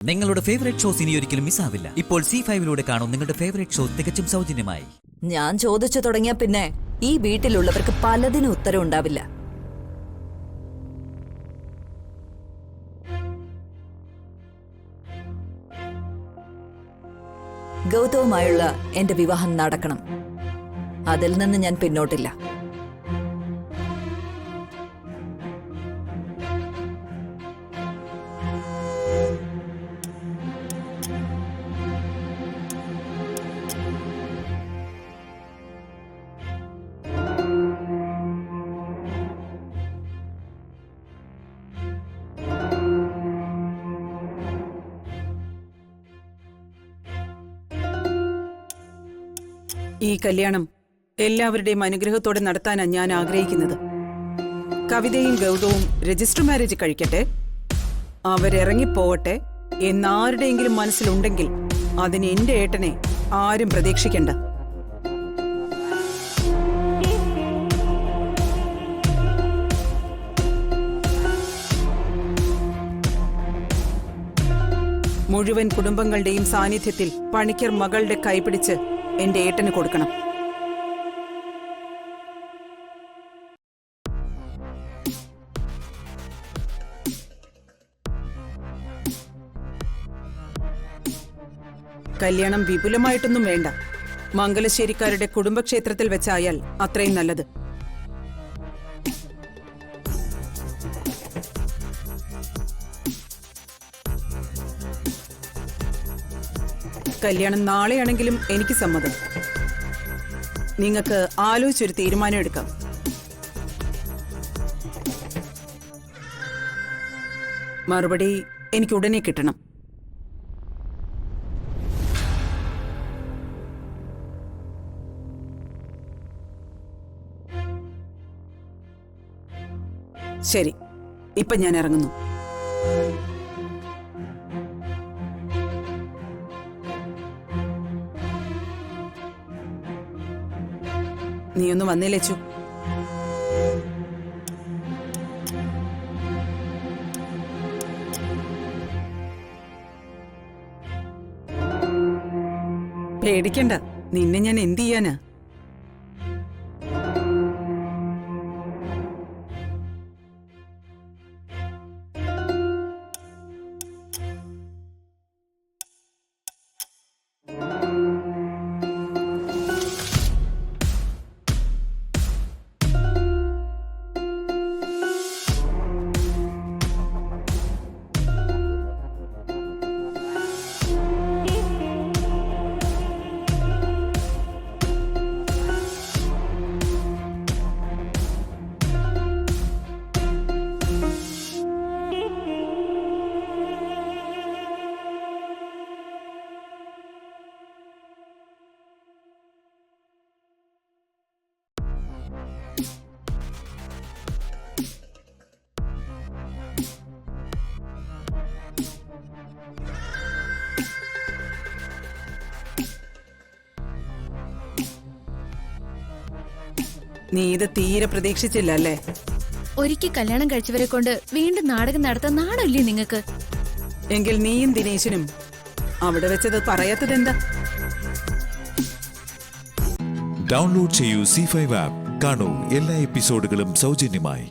നിങ്ങളുടെ favourite shows ഇനി ഒരിക്കലും മിസ്സാവില്ല. ഇപ്പോൾ C5-ലൂടെ കാണും നിങ്ങളുടെ ഫേവറേറ്റ് ഷോ തികച്ചും സൗജന്യമായി. ഞാൻ ചോദിച്ചു തുടങ്ങിയ പിന്നെ ഈ വീട്ടിലുള്ളവർക്ക് പലതിനും ഉത്തരം ഉണ്ടാവില്ല. ഗൗതവുമായുള്ള എന്റെ വിവാഹം നടക്കണം. അതിൽ നിന്ന് ഞാൻ പിന്നോട്ടില്ല. ഈ കല്യാണം എല്ലാവരുടെയും അനുഗ്രഹത്തോടെ നടത്താനാണ് ഞാൻ ആഗ്രഹിക്കുന്നത്. കവിതയും ഗൗതവും രജിസ്റ്റർ മാരേജ് കഴിക്കട്ടെ, അവരിറങ്ങിപ്പോവട്ടെ എന്നാരുടെയെങ്കിലും മനസ്സിലുണ്ടെങ്കിൽ അതിന് എന്റെ ഏട്ടനെ ആരും പ്രതീക്ഷിക്കണ്ട. മുഴുവൻ കുടുംബങ്ങളുടെയും സാന്നിധ്യത്തിൽ പണിക്കർ മകളുടെ കൈപിടിച്ച് എന്റെ ഏട്ടന് കൊടുക്കണം. കല്യാണം വിപുലമായിട്ടൊന്നും വേണ്ട. മംഗലശ്ശേരിക്കാരുടെ കുടുംബക്ഷേത്രത്തിൽ വെച്ചായാൽ അത്രയും നല്ലത്. കല്യാണം നാളെയാണെങ്കിലും എനിക്ക് സമ്മതം. നിങ്ങൾക്ക് ആലോചിച്ചൊരു തീരുമാനം എടുക്കാം. മറുപടി എനിക്ക് ഉടനെ കിട്ടണം. ശരി, ഇപ്പൊ ഞാൻ ഇറങ്ങുന്നു. നീ ഒന്ന് വന്നേ ലച്ചു. പേടിക്കണ്ട, നിന്നെ ഞാൻ എന്ത് ചെയ്യാനാ? നീ ഇത് തീരെ പ്രതീക്ഷിച്ചില്ല അല്ലേ? ഒരിക്കൽ കല്യാണം കഴിച്ചവരെ കൊണ്ട് വീണ്ടും നാടകം നടത്താൻ നാണല്ലേ നിങ്ങൾക്ക്? എങ്കിൽ നീയും ദിനേശനും അവിടെ വെച്ചത് പറയാത്തതെന്താ? ഡൗൺലോഡ് ചെയ്യൂ C5 ആപ്പ്. കാണൂ എല്ലാ എപ്പിസോഡുകളും സൗജന്യമായി.